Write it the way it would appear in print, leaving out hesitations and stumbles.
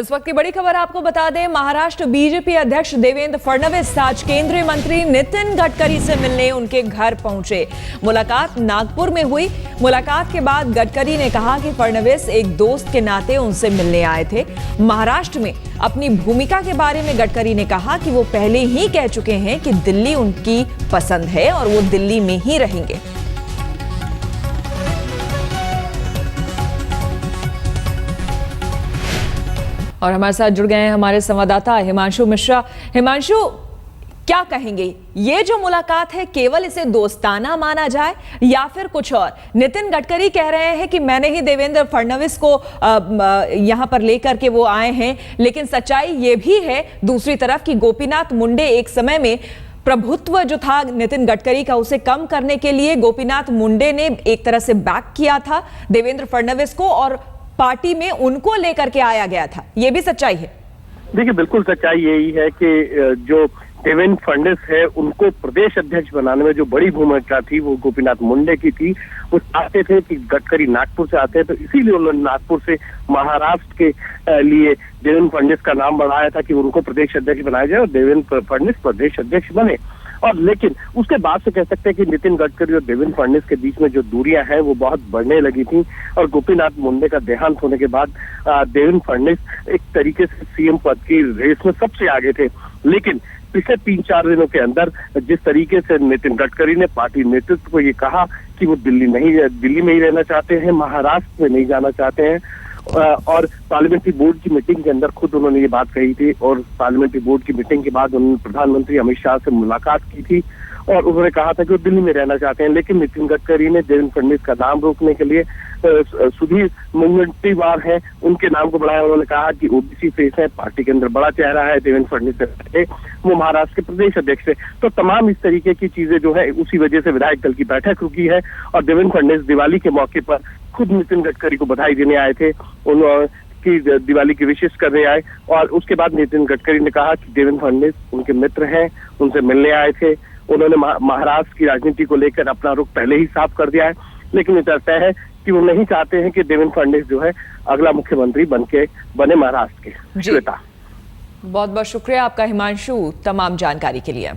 इस वक्त की बड़ी खबर आपको बता दें, महाराष्ट्र बीजेपी अध्यक्ष देवेंद्र फडणवीस आज केंद्रीय मंत्री नितिन गडकरी से मिलने उनके घर पहुंचे। मुलाकात नागपुर में हुई। मुलाकात के बाद गडकरी ने कहा कि फडणवीस एक दोस्त के नाते उनसे मिलने आए थे। महाराष्ट्र में अपनी भूमिका के बारे में गडकरी ने कहा कि वो पहले ही कह चुके हैं कि दिल्ली उनकी पसंद है और वो दिल्ली में ही रहेंगे। और हमारे साथ जुड़ गए हैं हमारे संवाददाता हिमांशु मिश्रा। हिमांशु, क्या कहेंगे, ये जो मुलाकात है केवल इसे दोस्ताना माना जाए या फिर कुछ और? नितिन गडकरी कह रहे हैं कि मैंने ही देवेंद्र फडणवीस को यहां पर लेकर के वो आए हैं, लेकिन सच्चाई ये भी है दूसरी तरफ कि गोपीनाथ मुंडे एक समय में प्रभुत्व जो था नितिन गडकरी का उसे कम करने के लिए गोपीनाथ मुंडे ने एक तरह से बैक किया था देवेंद्र फडणवीस को और पार्टी में उनको लेकर के आया गया था। ये भी सच्चाई है? देखिए, बिल्कुल सच्चाई यही है कि जो देवेंद्र फडणवीस है उनको प्रदेश अध्यक्ष बनाने में जो बड़ी भूमिका थी वो गोपीनाथ मुंडे की थी। वो चाहते थे कि गडकरी नागपुर से आते हैं, तो इसीलिए उन्होंने नागपुर से महाराष्ट्र के लिए देवेंद्र फडणवीस का नाम बढ़ाया था कि उनको प्रदेश अध्यक्ष बनाया जाए और देवेंद्र फडणवीस प्रदेश अध्यक्ष बने। और लेकिन उसके बाद से कह सकते हैं कि नितिन गडकरी और देवेंद्र फडणवीस के बीच में जो दूरियां हैं वो बहुत बढ़ने लगी थी और गोपीनाथ मुंडे का देहांत होने के बाद देवेंद्र फडणवीस एक तरीके से सीएम पद की रेस में सबसे आगे थे। लेकिन पिछले 3-4 दिनों के अंदर जिस तरीके से नितिन गडकरी ने पार्टी नेतृत्व को ये कहा कि वो दिल्ली में ही रहना चाहते हैं, महाराष्ट्र में नहीं जाना चाहते हैं, और पार्लियामेंट्री बोर्ड की मीटिंग के अंदर खुद उन्होंने ये बात कही थी और पार्लियामेंट्री बोर्ड की मीटिंग के बाद उन्होंने प्रधानमंत्री अमित शाह से मुलाकात की थी और उन्होंने कहा था कि वो दिल्ली में रहना चाहते हैं। लेकिन नितिन गडकरी ने देवेंद्र फडणवीस का नाम रोकने के लिए सुधीर मुनगंटीवार है उनके नाम को बढ़ाया। उन्होंने कहा कि ओबीसी फेस है, पार्टी के अंदर बड़ा चेहरा है, देवेंद्र फडणवीस वो महाराष्ट्र के प्रदेश अध्यक्ष है। तो तमाम इस तरीके की चीजें जो है उसी वजह से विधायक दल की बैठक रुकी है और देवेंद्र फडणवीस दिवाली के मौके पर खुद नितिन गडकरी को बधाई देने आए थे, उनकी दिवाली की विशेष करने आए। और उसके बाद नितिन गडकरी ने कहा कि देवेंद्र फडणवीस उनके मित्र हैं, उनसे मिलने आए थे। उन्होंने महाराष्ट्र की राजनीति को लेकर अपना रुख पहले ही साफ कर दिया है, लेकिन ये तय है कि वो नहीं चाहते हैं कि देवेंद्र फडणवीस जो है अगला मुख्यमंत्री बने महाराष्ट्र के। बहुत बहुत शुक्रिया आपका हिमांशु तमाम जानकारी के लिए।